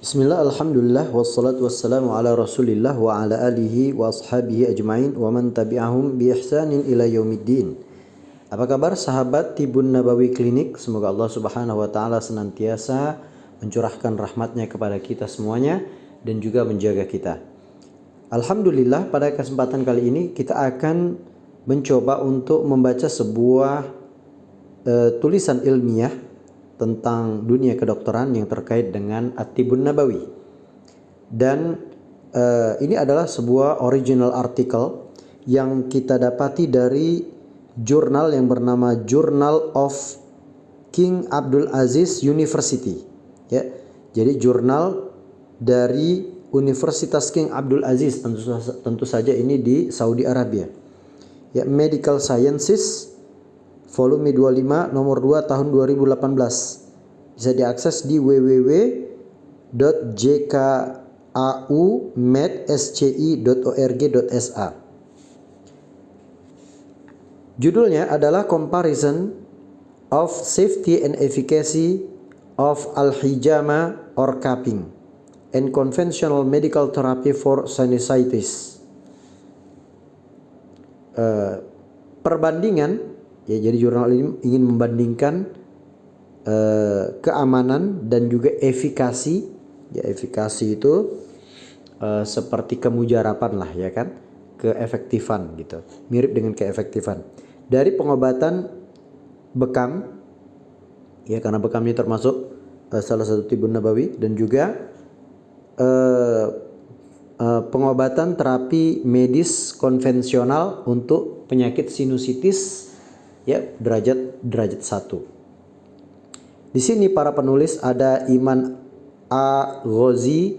Bismillah, alhamdulillah, wassalatu wassalamu ala rasulillah wa ala alihi wa ashabihi ajma'in wa man tabi'ahum bi ihsanin ila yaumiddin. Apa kabar sahabat Tibun Nabawi Klinik? Semoga Allah subhanahu wa ta'ala senantiasa mencurahkan rahmatnya kepada kita semuanya dan juga menjaga kita. Alhamdulillah, pada kesempatan kali ini kita akan mencoba untuk membaca sebuah tulisan ilmiah tentang dunia kedokteran yang terkait dengan At-Tibun Nabawi. Dan ini adalah sebuah original artikel yang kita dapati dari jurnal yang bernama Journal of King Abdul Aziz University. Ya, jadi jurnal dari Universitas King Abdul Aziz, tentu saja ini di Saudi Arabia. Ya, Medical Sciences volume 25 nomor 2 tahun 2018. Bisa diakses di www.jkaumedSCI.org.sa. Judulnya adalah Comparison of Safety and Efficacy of Al-Hijama or Cupping and Conventional Medical Therapy for Sinusitis. Perbandingan, ya, jadi jurnal ini ingin membandingkan keamanan dan juga efikasi. Ya, efikasi itu seperti kemujarapan lah, ya kan, keefektifan gitu, mirip dengan keefektifan dari pengobatan bekam, ya, karena bekam ini termasuk salah satu Tibun Nabawi, dan juga pengobatan terapi medis konvensional untuk penyakit sinusitis, ya, derajat 1. Di sini para penulis ada Iman A. Ghazi,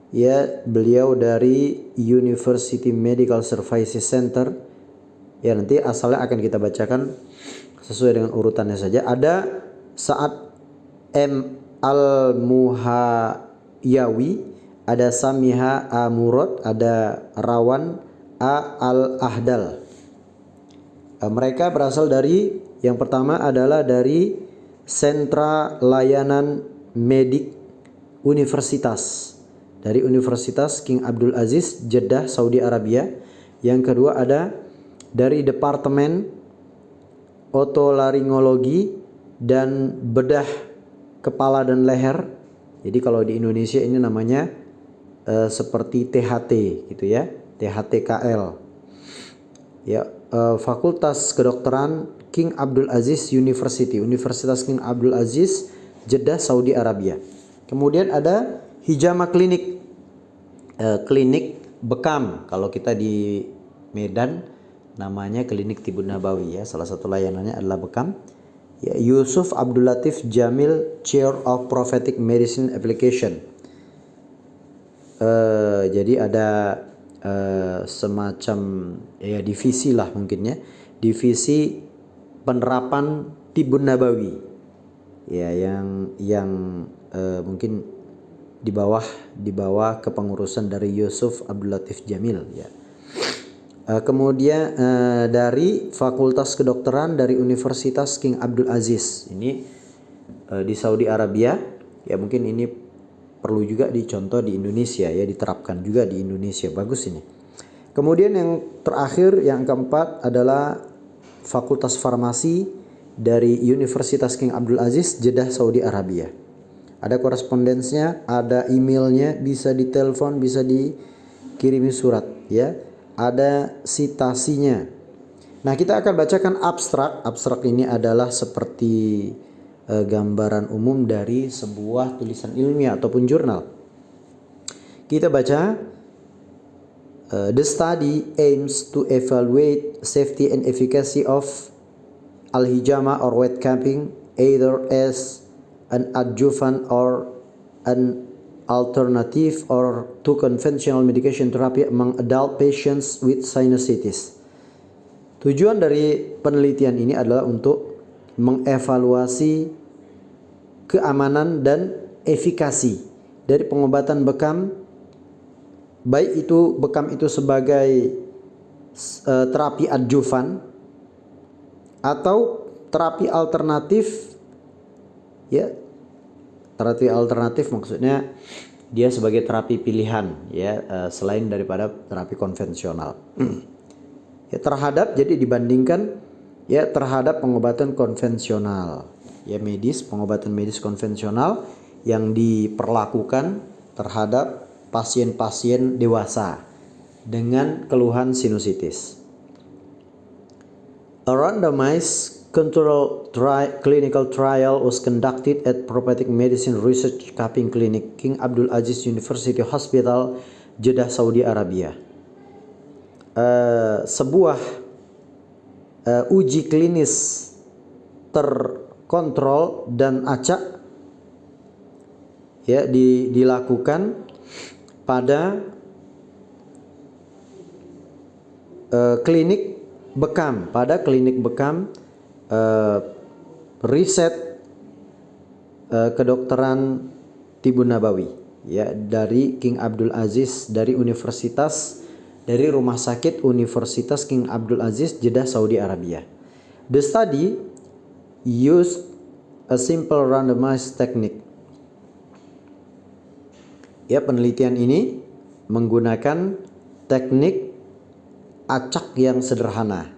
ya, beliau dari University Medical Services Center. Ya, nanti asalnya akan kita bacakan sesuai dengan urutannya saja. Ada Sa'ad M. Al-Muhayyawi, ada Samiha A. Murad, ada Rawan A. Al-Ahdal. Mereka berasal dari, yang pertama adalah dari Sentra Layanan Medik Universitas, dari Universitas King Abdul Aziz Jeddah, Saudi Arabia. Yang kedua ada dari Departemen Otolaringologi dan Bedah Kepala dan Leher. Jadi kalau di Indonesia ini namanya seperti THT gitu, ya, THTKL. Ya, Fakultas Kedokteran King Abdul Aziz University, Universitas King Abdul Aziz Jeddah, Saudi Arabia. Kemudian ada Hijama Klinik, klinik bekam. Kalau kita di Medan namanya Klinik Tibun Nabawi, ya, salah satu layanannya adalah bekam. Ya, Yusuf Abdul Latif Jamil, Chair of Prophetic Medicine Application. Jadi ada semacam, ya, divisi lah mungkin, ya, divisi penerapan Tibun Nabawi, ya, yang mungkin di bawah kepengurusan dari Yusuf Abdul Latif Jamil, ya. Kemudian dari Fakultas Kedokteran dari Universitas King Abdul Aziz, ini di Saudi Arabia, ya, mungkin ini perlu juga dicontoh di Indonesia, ya, diterapkan juga di Indonesia, bagus ini. Kemudian yang terakhir, yang keempat adalah Fakultas Farmasi dari Universitas King Abdul Aziz Jeddah, Saudi Arabia. Ada korespondensinya, ada emailnya, bisa ditelepon, bisa dikirimi surat, ya. Ada citasinya. Nah, kita akan bacakan abstrak. Abstrak ini adalah seperti gambaran umum dari sebuah tulisan ilmiah ataupun jurnal. Kita baca, the study aims to evaluate safety and efficacy of al-hijama or wet camping either as an adjuvant or an alternative or to conventional medication therapy among adult patients with sinusitis. Tujuan dari penelitian ini adalah untuk mengevaluasi keamanan dan efikasi dari pengobatan bekam, baik itu bekam itu sebagai terapi adjuvan atau terapi alternatif, ya. Terapi alternatif maksudnya dia sebagai terapi pilihan ya, selain daripada terapi konvensional. Ya, terhadap, jadi dibandingkan ya terhadap pengobatan konvensional ya, pengobatan medis konvensional yang diperlakukan terhadap pasien-pasien dewasa dengan keluhan sinusitis. A randomized controlled clinical trial was conducted at Prophetic Medicine Research Camping Clinic, King Abdul Aziz University Hospital, Jeddah, Saudi Arabia. Sebuah uji klinis terkontrol dan acak ya dilakukan pada klinik Bekam, riset kedokteran Tibun Nabawi ya, dari King Abdul Aziz, dari Rumah Sakit Universitas King Abdul Aziz, Jeddah, Saudi Arabia. The study used a simple randomized technique. Ya, penelitian ini menggunakan teknik acak yang sederhana.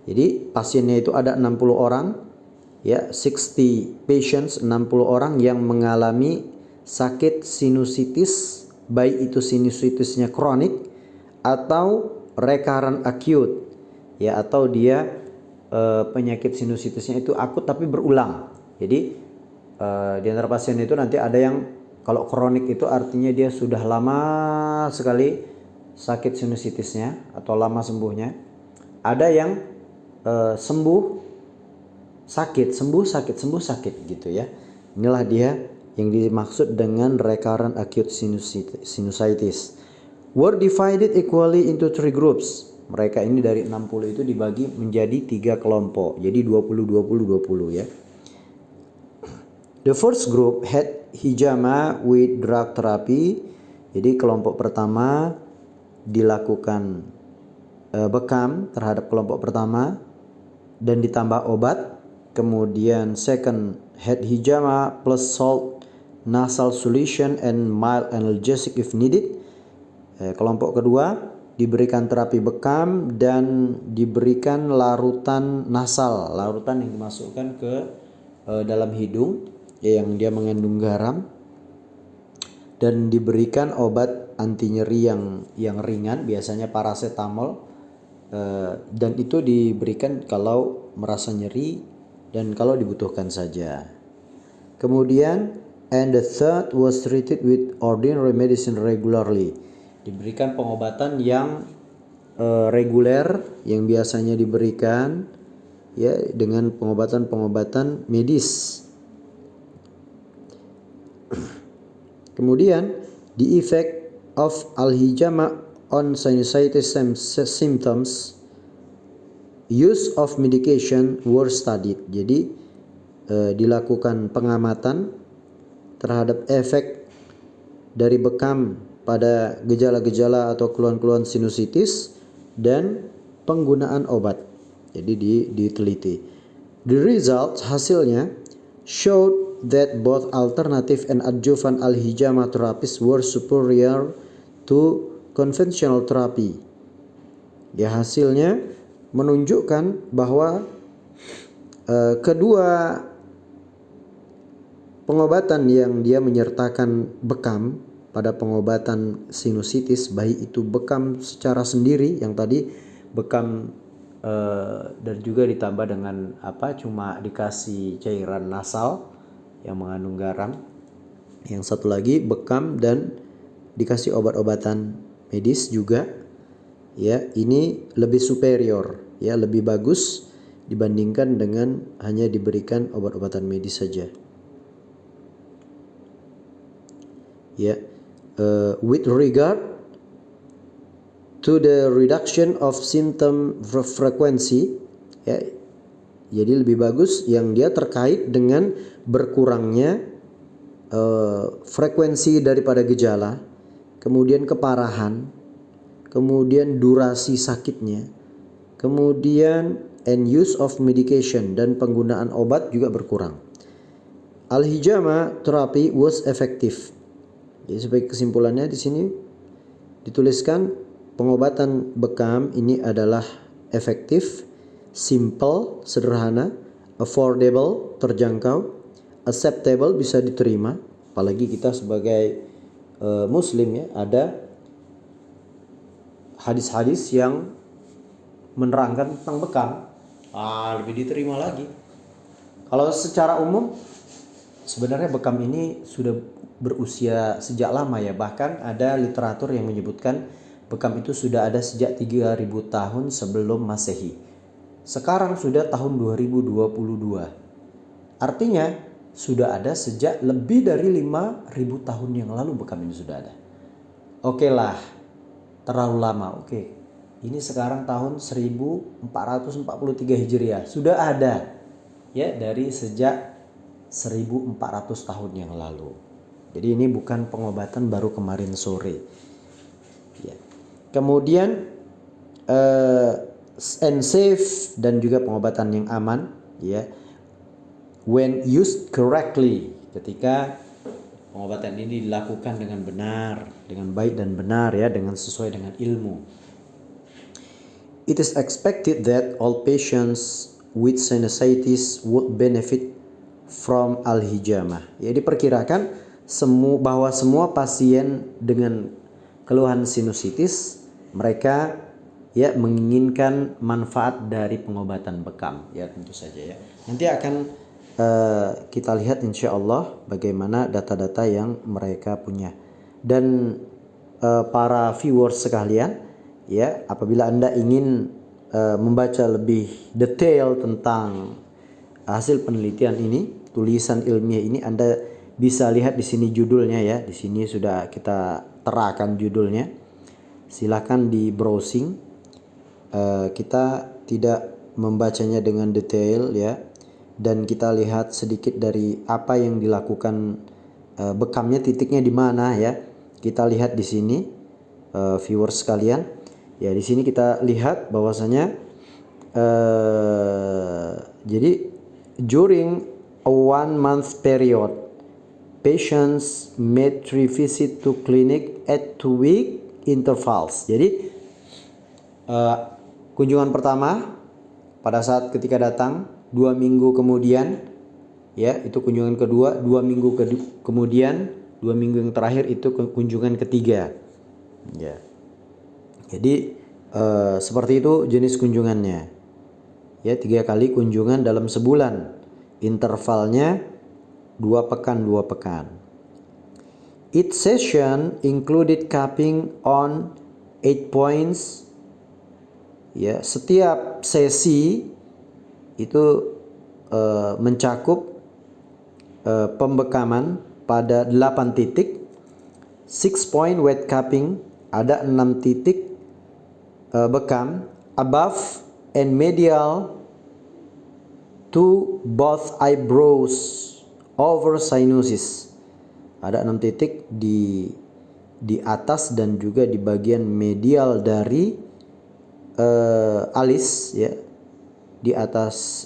Jadi pasiennya itu ada 60 orang ya, 60 patients, 60 orang yang mengalami sakit sinusitis, baik itu sinusitisnya kronik atau recurrent acute ya, atau dia penyakit sinusitisnya itu akut tapi berulang. Jadi di antara pasien itu nanti ada yang kalau kronik itu artinya dia sudah lama sekali sakit sinusitisnya atau lama sembuhnya. Ada yang sembuh sakit gitu ya. Inilah dia yang dimaksud dengan recurrent acute sinusitis. Were divided equally into 3 groups. Mereka ini dari 60 itu dibagi menjadi 3 kelompok. Jadi 20 ya. The first group had hijama with drug therapy. Jadi kelompok pertama dilakukan bekam terhadap kelompok pertama dan ditambah obat. Kemudian second had hijama plus salt nasal solution and mild analgesic if needed. Kelompok kedua diberikan terapi bekam dan diberikan larutan nasal, larutan yang dimasukkan ke dalam hidung yang dia mengandung garam, dan diberikan obat anti nyeri yang ringan, biasanya paracetamol, dan itu diberikan kalau merasa nyeri dan kalau dibutuhkan saja. Kemudian and the third was treated with ordinary medicine regularly. Diberikan pengobatan yang reguler yang biasanya diberikan ya, dengan pengobatan medis. Kemudian the effect of al-hijama on sinusitis symptoms, use of medication were studied. Jadi dilakukan pengamatan terhadap efek dari bekam pada gejala-gejala atau keluhan-keluhan sinusitis dan penggunaan obat. Jadi diteliti. The results, hasilnya, showed that both alternative and adjuvant al-hijama therapies were superior to conventional therapy. Ya, hasilnya menunjukkan bahwa kedua pengobatan yang dia menyertakan bekam pada pengobatan sinusitis, baik itu bekam secara sendiri yang tadi bekam dan juga ditambah dengan cuma dikasih cairan nasal yang mengandung garam. Yang satu lagi bekam dan dikasih obat-obatan medis juga. Ya, ini lebih superior, ya, lebih bagus dibandingkan dengan hanya diberikan obat-obatan medis saja. Ya, with regard to the reduction of symptom frequency, ya, jadi lebih bagus yang dia terkait dengan berkurangnya frekuensi daripada gejala, kemudian keparahan, kemudian durasi sakitnya, kemudian and use of medication, dan penggunaan obat juga berkurang. Al-hijama therapy was effective Jadi sebagai kesimpulannya di sini dituliskan pengobatan bekam ini adalah efektif, simple, sederhana, affordable, terjangkau, acceptable, bisa diterima. Apalagi kita sebagai muslim ya, ada hadis-hadis yang menerangkan tentang bekam, lebih diterima lagi. Kalau secara umum sebenarnya bekam ini sudah berusia sejak lama ya, bahkan ada literatur yang menyebutkan bekam itu sudah ada sejak 3000 tahun sebelum Masehi. Sekarang sudah tahun 2022. Artinya sudah ada sejak lebih dari 5000 tahun yang lalu bekam ini sudah ada. Oke lah, terlalu lama. Oke. Ini sekarang tahun 1443 Hijriah. Sudah ada ya dari sejak 1400 tahun yang lalu. Jadi ini bukan pengobatan baru kemarin sore. Ya. Kemudian and safe, dan juga pengobatan yang aman ya. When used correctly, ketika pengobatan ini dilakukan dengan benar, dengan baik dan benar ya, dengan sesuai dengan ilmu. It is expected that all patients with sinusitis would benefit from al-hijamah. Ya, diperkirakan bahwa semua pasien dengan keluhan sinusitis mereka ya menginginkan manfaat dari pengobatan bekam ya, tentu saja ya. Nanti akan kita lihat insya Allah bagaimana data-data yang mereka punya. Dan para viewers sekalian ya, apabila Anda ingin membaca lebih detail tentang hasil penelitian ini, tulisan ilmiah ini, Anda bisa lihat di sini judulnya ya. Di sini sudah kita terakan judulnya. Silakan di browsing. Kita tidak membacanya dengan detail ya, dan kita lihat sedikit dari apa yang dilakukan bekamnya, titiknya di mana ya. Kita lihat di sini viewers sekalian. Ya, di sini kita lihat bahwasanya jadi during a 1 month period, patients made 3 visit to clinic at 2-week intervals. Jadi kunjungan pertama pada saat ketika datang, 2 minggu kemudian ya, itu kunjungan kedua, 2 minggu kemudian, 2 minggu yang terakhir itu kunjungan ketiga ya. Jadi seperti itu jenis kunjungannya ya, 3 kali kunjungan dalam sebulan, intervalnya 2 pekan. Each session included cupping on 8 points ya. Setiap sesi itu mencakup pembekaman pada 8 titik. 6 point wet cupping, ada 6 titik bekam above and medial to both eyebrows over sinuses. Ada 6 titik di atas dan juga di bagian medial dari alis ya, di atas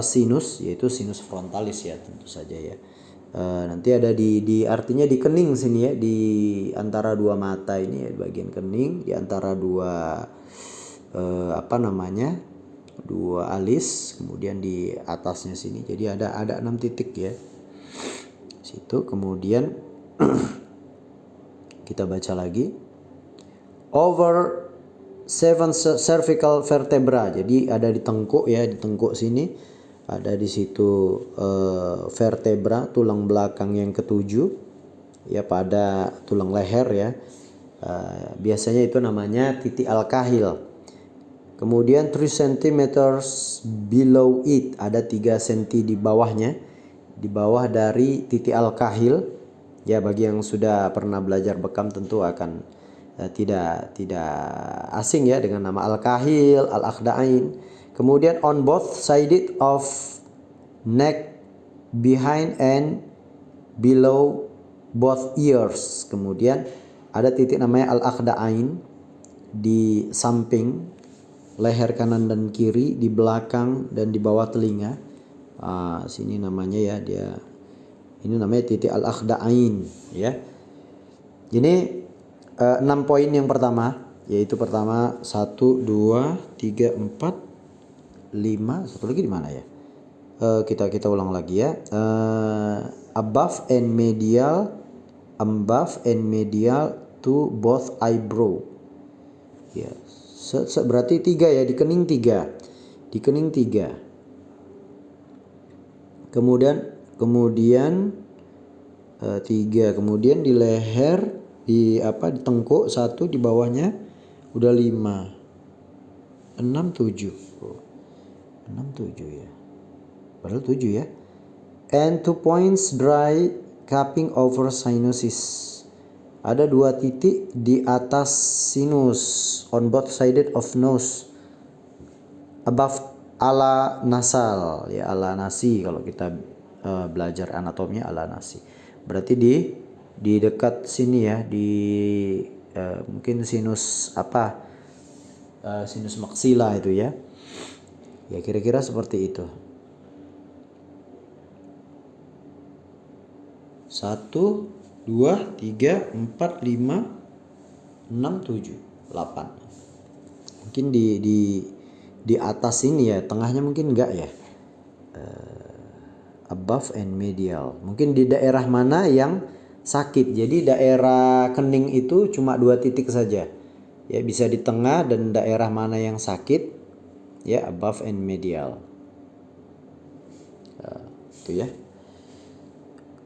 sinus, yaitu sinus frontalis ya, tentu saja ya. Nanti ada di artinya di kening sini ya, di antara 2 mata ini ya, bagian kening, di antara 2 2 alis, kemudian di atasnya sini. Jadi ada 6 titik ya situ. Kemudian kita baca lagi, over 7 cervical vertebra. Jadi ada di tengkuk ya, di tengkuk sini ada di situ vertebra, tulang belakang yang ketujuh ya, pada tulang leher ya. Biasanya itu namanya titik al-kahil. Kemudian 3 cm below it, ada 3 cm di bawahnya, di bawah dari titik al-kahil ya. Bagi yang sudah pernah belajar bekam tentu akan tidak asing ya dengan nama al-kahil, al-akhda'ain. Kemudian on both sides of neck, behind and below both ears. Kemudian ada titik namanya al-akhda'ain di samping leher kanan dan kiri, di belakang dan di bawah telinga. Sini namanya ya, dia ini namanya titik al-akhda'ain ya. Ini 6 poin yang pertama, yaitu pertama 1, 2, 3, 4, 5, satu lagi di mana ya? Kita ulang lagi ya. Above and medial to both eyebrow. Ya, berarti 3 ya, di kening 3. Di kening 3. Kemudian 3, kemudian di leher, di tengkuk 1, di bawahnya udah 5. 6, 7. 6, 7 ya. Padahal 7 ya. And 2 points dry cupping over sinuses. Ada 2 titik di atas sinus on both sided of nose. Above ala nasal ya, ala nasi kalau kita belajar anatominya ala nasi. Berarti di dekat sini ya, di mungkin sinus sinus maksila itu ya. Ya kira-kira seperti itu. 1, 2, 3, 4, 5, 6, 7, 8. Mungkin di atas ini ya, tengahnya mungkin enggak ya. Above and medial. Mungkin di daerah mana yang sakit. Jadi daerah kening itu cuma 2 titik saja. Ya, bisa di tengah, dan daerah mana yang sakit ya, above and medial. Itu ya.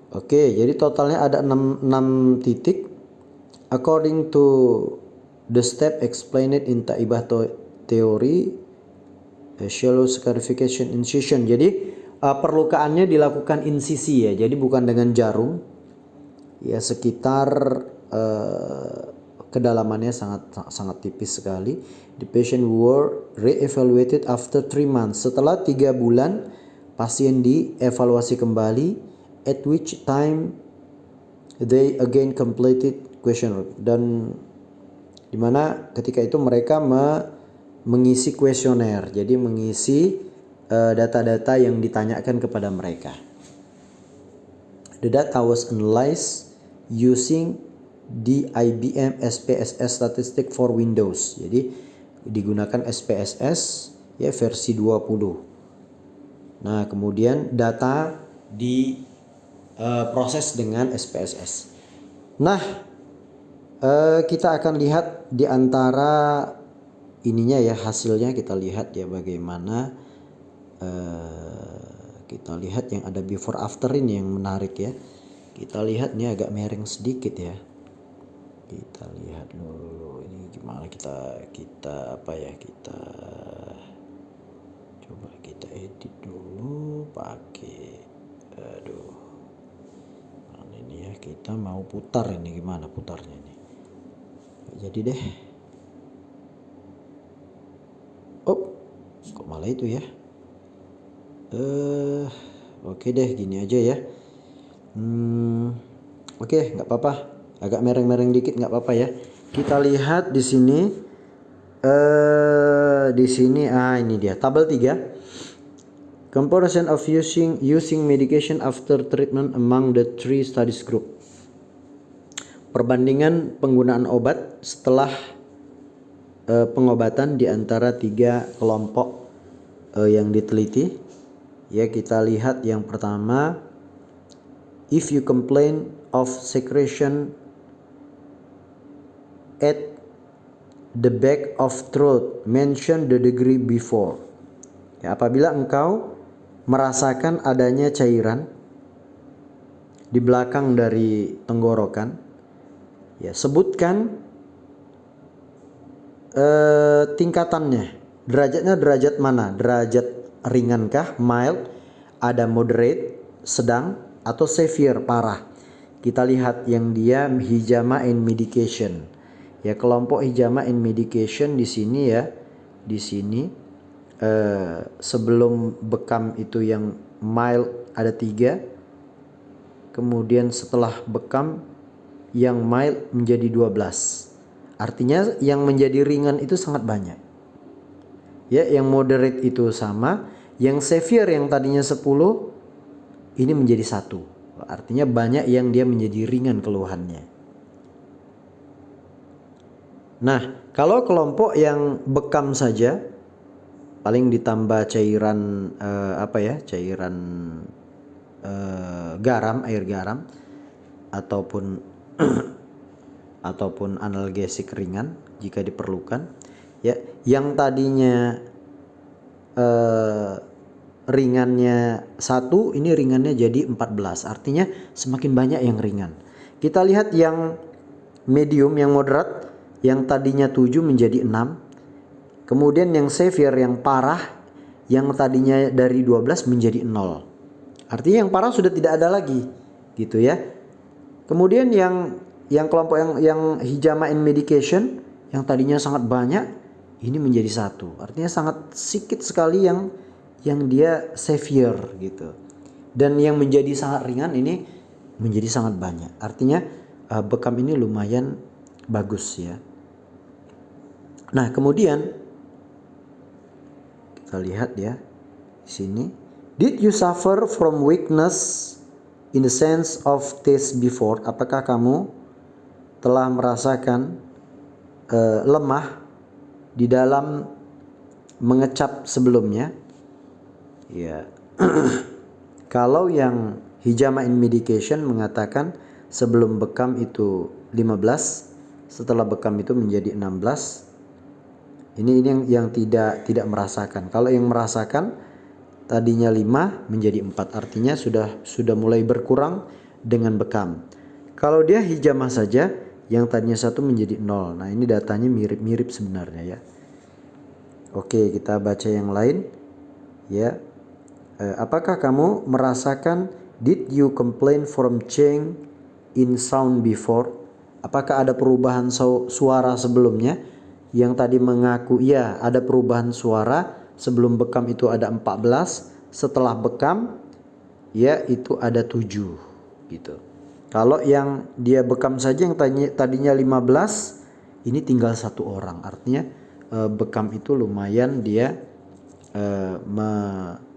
Oke, jadi totalnya ada 6 titik. According to the step explained in Taibah theory, shallow scarification incision. Jadi perlukaannya dilakukan insisi ya. Jadi bukan dengan jarum. Ya sekitar kedalamannya sangat tipis sekali. The patient were re-evaluated after 3 months. Setelah 3 bulan pasien dievaluasi kembali, at which time they again completed questionnaire, dan dimana ketika itu mereka mengisi kuesioner, jadi mengisi data-data yang ditanyakan kepada mereka. The data was analyzed using the IBM SPSS statistic for Windows. Jadi digunakan SPSS ya versi 20. Nah, kemudian data proses dengan SPSS. Nah, kita akan lihat di antara ininya ya, hasilnya kita lihat ya bagaimana. Kita lihat yang ada before after ini yang menarik ya. Kita lihat ini agak miring sedikit ya. Kita lihat dulu ini gimana, kita coba kita edit dulu pakai ini ya, kita mau putar ini, gimana putarnya ini. Jadi deh. Oh, kok malah itu ya. Oke deh, gini aja ya. Oke, nggak apa-apa. Agak mereng-mereng dikit nggak apa-apa ya. Kita lihat di sini. Ini dia tabel 3. Comparison of using medication after treatment among the 3 studies group. Perbandingan penggunaan obat setelah pengobatan di antara 3 kelompok yang diteliti. Ya, kita lihat yang pertama, if you complain of secretion at the back of throat, mention the degree before. Ya, apabila engkau merasakan adanya cairan di belakang dari tenggorokan, ya sebutkan tingkatannya, derajatnya derajat mana, derajat ringankah, mild, ada moderate, sedang, atau severe, parah. Kita lihat yang dia hijama and medication. Ya, kelompok hijama and medication di sini ya, di sini sebelum bekam itu yang mild ada 3, kemudian setelah bekam yang mild menjadi 12. Artinya yang menjadi ringan itu sangat banyak. Ya, yang moderate itu sama, yang severe yang tadinya 10 ini menjadi 1. Artinya banyak yang dia menjadi ringan keluhannya. Nah, kalau kelompok yang bekam saja, paling ditambah cairan cairan garam, air garam, ataupun ataupun analgesik ringan jika diperlukan. Ya, yang tadinya ringannya 1, ini ringannya jadi 14. Artinya semakin banyak yang ringan. Kita lihat yang medium, yang moderat, yang tadinya 7 menjadi 6. Kemudian yang severe, yang parah, yang tadinya dari 12 menjadi 0. Artinya yang parah sudah tidak ada lagi, gitu ya. Kemudian yang kelompok yang hijama in medication, yang tadinya sangat banyak, ini menjadi 1. Artinya sangat sedikit sekali yang dia severe gitu. Dan yang menjadi sangat ringan ini menjadi sangat banyak. Artinya bekam ini lumayan bagus ya. Nah, kemudian kita lihat ya di sini. Did you suffer from weakness in the sense of taste before? Apakah kamu telah merasakan lemah di dalam mengecap sebelumnya? Ya. Kalau yang hijama in medication mengatakan sebelum bekam itu 15, setelah bekam itu menjadi 16. Ini yang tidak merasakan. Kalau yang merasakan tadinya 5 menjadi 4, artinya sudah mulai berkurang dengan bekam. Kalau dia hijama saja, yang tadinya 1 menjadi 0. Nah, ini datanya mirip-mirip sebenarnya ya. Oke, kita baca yang lain ya. Apakah kamu merasakan did you complain from change in sound before? Apakah ada perubahan suara sebelumnya? Yang tadi mengaku ya ada perubahan suara. Sebelum bekam itu ada 14, setelah bekam ya itu ada 7 gitu. Kalau yang dia bekam saja yang tadinya 15, ini tinggal 1 orang. Artinya bekam itu lumayan dia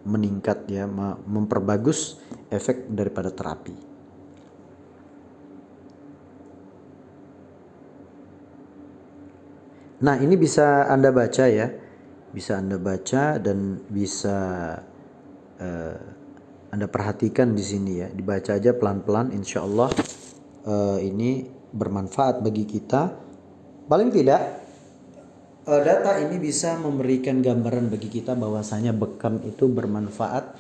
meningkat ya, memperbagus efek daripada terapi. Nah, ini bisa Anda baca ya. Bisa Anda baca dan bisa Anda perhatikan di sini ya. Dibaca aja pelan-pelan, insya Allah ini bermanfaat bagi kita. Paling tidak data ini bisa memberikan gambaran bagi kita bahwasanya bekam itu bermanfaat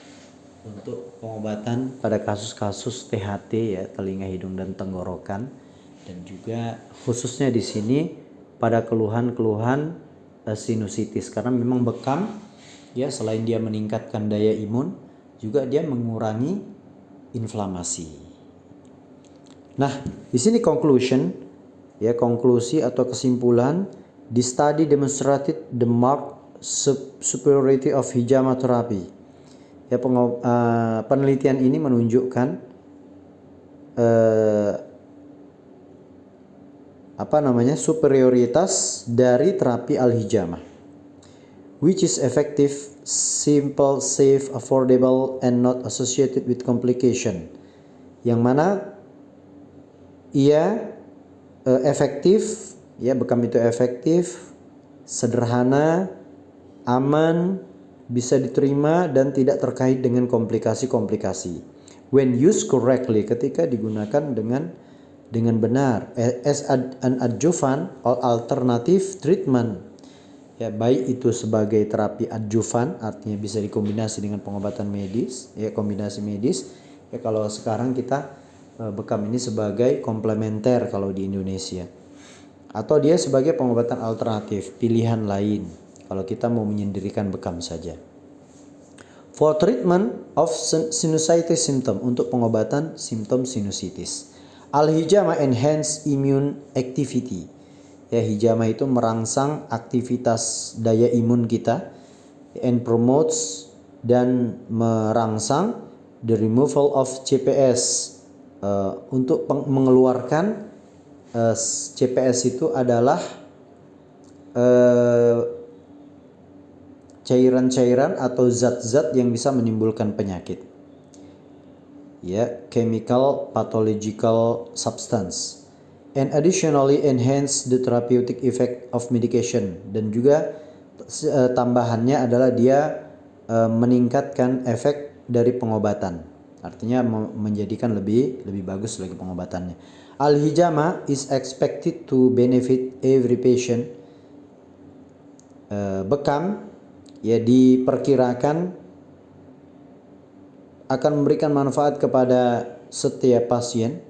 untuk pengobatan pada kasus-kasus THT ya, telinga, hidung dan tenggorokan, dan juga khususnya di sini pada keluhan-keluhan sinusitis, karena memang bekam ya selain dia meningkatkan daya imun juga dia mengurangi inflamasi. Nah, di sini conclusion ya, konklusi atau kesimpulan. The study demonstrated the marked superiority of hijama therapy. Ya, penelitian ini menunjukkan superioritas dari terapi al-hijamah, which is effective, simple, safe, affordable, and not associated with complication. Yang mana ia efektif, ya bekam itu efektif, sederhana, aman, bisa diterima dan tidak terkait dengan komplikasi-komplikasi. When used correctly, ketika digunakan dengan benar, as an adjuvant or alternative treatment. Ya, baik itu sebagai terapi adjuvan, artinya bisa dikombinasi dengan pengobatan medis, ya kombinasi medis. Ya, kalau sekarang kita bekam ini sebagai komplementer kalau di Indonesia. Atau dia sebagai pengobatan alternatif, pilihan lain kalau kita mau menyendirikan bekam saja. For treatment of sinusitis symptom, untuk pengobatan simptom sinusitis. Al-hijama enhance immune activity. Ya, hijama itu merangsang aktivitas daya imun kita, and promotes, dan merangsang the removal of CPS. Untuk mengeluarkan CPS itu adalah cairan-cairan atau zat-zat yang bisa menimbulkan penyakit. Ya, chemical pathological substance. and additionally enhance the therapeutic effect of medication. Dan juga tambahannya adalah dia meningkatkan efek dari pengobatan. Artinya menjadikan lebih bagus lagi pengobatannya. Al-hijama is expected to benefit every patient. Bekam ya diperkirakan akan memberikan manfaat kepada setiap pasien.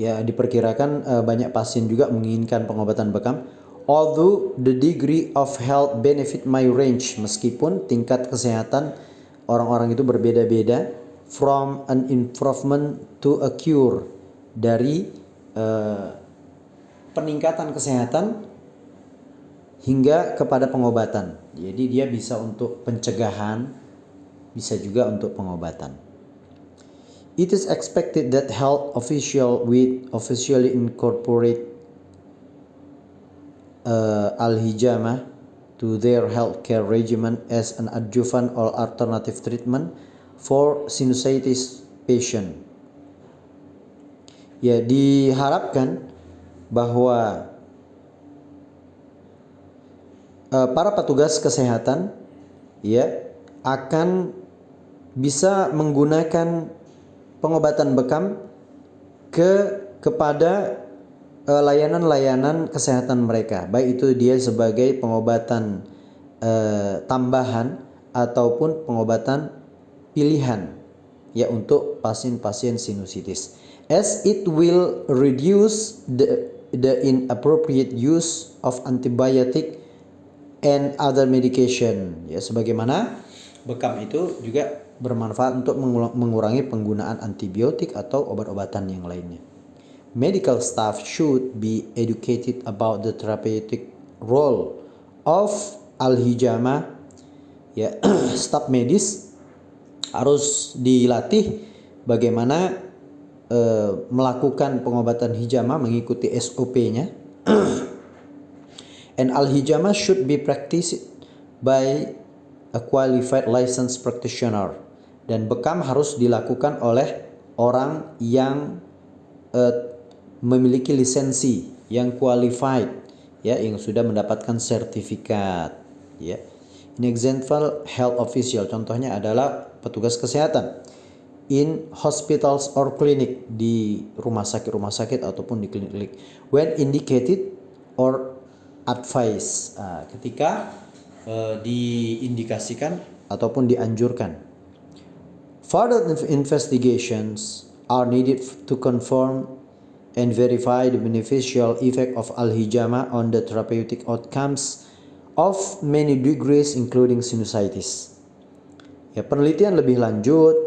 Ya, diperkirakan banyak pasien juga menginginkan pengobatan bekam. Although the degree of health benefit may range, meskipun tingkat kesehatan orang-orang itu berbeda-beda, from an improvement to a cure, dari peningkatan kesehatan hingga kepada pengobatan. Jadi dia bisa untuk pencegahan, bisa juga untuk pengobatan. It is expected that health official will officially incorporate al-hijama to their healthcare regimen as an adjuvant or alternative treatment for sinusitis patient. Ya, diharapkan bahwa para petugas kesehatan ya akan bisa menggunakan pengobatan bekam kepada layanan-layanan kesehatan mereka, baik itu dia sebagai pengobatan tambahan ataupun pengobatan pilihan ya untuk pasien-pasien sinusitis, as it will reduce the inappropriate use of antibiotic and other medication. Ya, sebagaimana bekam itu juga bermanfaat untuk mengurangi penggunaan antibiotik atau obat-obatan yang lainnya. Medical staff should be educated about the therapeutic role of al-hijama. Ya, staf medis harus dilatih bagaimana melakukan pengobatan hijama mengikuti SOP-nya. And al-hijama should be practiced by a qualified licensed practitioner. Dan bekam harus dilakukan oleh orang yang memiliki lisensi, yang qualified, ya, yang sudah mendapatkan sertifikat. Ya. In example, health official, contohnya adalah petugas kesehatan. In hospitals or clinic, di rumah sakit ataupun di klinik. When indicated or advice, ketika diindikasikan ataupun dianjurkan. Further investigations are needed to confirm and verify the beneficial effect of al-hijama on the therapeutic outcomes of many degrees including sinusitis. Ya, penelitian lebih lanjut,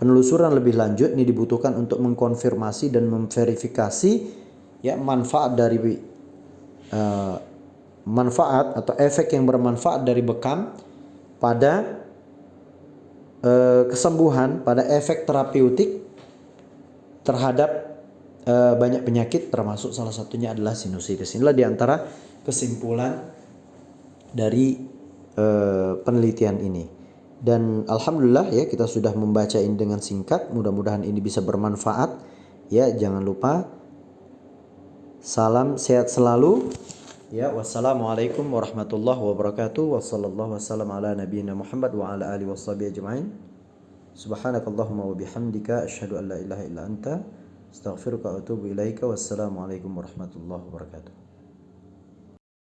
penelusuran lebih lanjut ini dibutuhkan untuk mengkonfirmasi dan memverifikasi ya manfaat dari manfaat atau efek yang bermanfaat dari bekam pada kesembuhan, pada efek terapeutik terhadap banyak penyakit, termasuk salah satunya adalah sinusitis. Inilah diantara kesimpulan dari penelitian ini. Dan alhamdulillah ya kita sudah membaca ini dengan singkat. Mudah-mudahan ini bisa bermanfaat. Ya, jangan lupa salam sehat selalu. Ya, wassalamualaikum warahmatullahi wabarakatuh. Wassallallahu wassalam ala nabiyyina Muhammad wa ala alihi washabihi ajma'in. Subhanakallahumma wa bihamdika asyhadu an la ilaha illa anta astaghfiruka wa atubu ilaika. Wassalamualaikum warahmatullahi wabarakatuh.